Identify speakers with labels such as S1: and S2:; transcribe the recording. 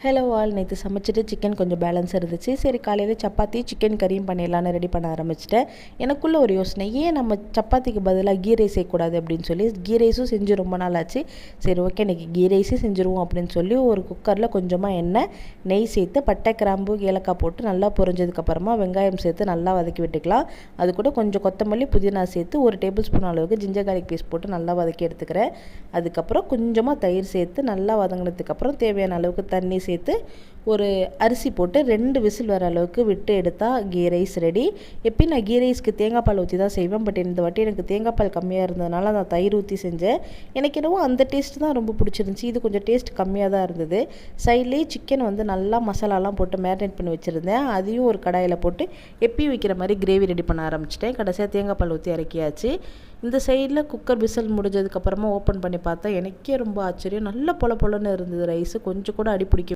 S1: Hello all, நேற்று சமைச்சிட்டு chicken கொஞ்சம் பேலன்ஸ் இருந்துச்சு. சரி, காலையில் சப்பாத்தி சிக்கன் கறியும் பண்ணிடலான்னு ரெடி பண்ண ஆரம்பிச்சிட்டேன். எனக்குள்ளே ஒரு யோசனை, ஏன் நம்ம சப்பாத்திக்கு பதிலாக கீ ரைஸ் செய்யக்கூடாது அப்படின்னு சொல்லி கீ ரைஸும் செஞ்சு ரொம்ப நாள் ஆச்சு. சரி, ஓகே, இன்றைக்கி கீ ரைஸே செஞ்சுருவோம் அப்படின்னு சொல்லி ஒரு குக்கரில் கொஞ்சமாக எண்ணெய், நெய் சேர்த்து பட்டை, கிராம்பு, ஏலக்காய் போட்டு நல்லா பொரிஞ்சதுக்கப்புறமா வெங்காயம் சேர்த்து நல்லா வதக்கி விட்டுக்கலாம். அது கூட கொஞ்சம் கொத்தமல்லி, புதினா சேர்த்து ஒரு டேபிள் ஸ்பூன் அளவுக்கு ஜிஞ்சர் கார்லிக் பேஸ்ட் போட்டு நல்லா வதக்கி எடுத்துக்கிறேன். அதுக்கப்புறம் கொஞ்சமாக தயிர் சேர்த்து நல்லா வதங்கினதுக்கப்புறம் தேவையான அளவுக்கு தண்ணி சேர்த்து ஒரு அரிசி போட்டு 2 விசில் வர அளவுக்கு விட்டு எடுத்தால் கீ ரைஸ் ரெடி. எப்பயும் நான் கீ ரைஸ்க்கு தேங்காய் பால் ஊற்றி தான் செய்வேன். பட் இந்த வாட்டி எனக்கு தேங்காய் பால் கம்மியாக இருந்ததுனால நான் தயிர் ஊற்றி செஞ்சேன். எனக்கு என்னவோ அந்த டேஸ்ட் தான் ரொம்ப பிடிச்சிருந்துச்சி. இது கொஞ்சம் டேஸ்ட் கம்மியாக தான் இருந்தது. சைட்லேயே சிக்கன் நல்லா மசாலாலாம் போட்டு மேரினேட் பண்ணி வச்சுருந்தேன். அதையும் ஒரு கடாயில் போட்டு எப்பயும் வைக்கிற மாதிரி கிரேவி ரெடி பண்ண ஆரம்பிச்சிட்டேன். கடைசியாக தேங்காய் பால் ஊற்றி இறக்கியாச்சு. இந்த சைடில் குக்கர் விசில் முடிஞ்சதுக்கப்புறமா ஓப்பன் பண்ணி பார்த்தா எனக்கே ரொம்ப ஆச்சரியம். நல்ல பொல பொலன்னு இருந்தது ரைஸு. கொஞ்சம் கூட அடி பிடிக்க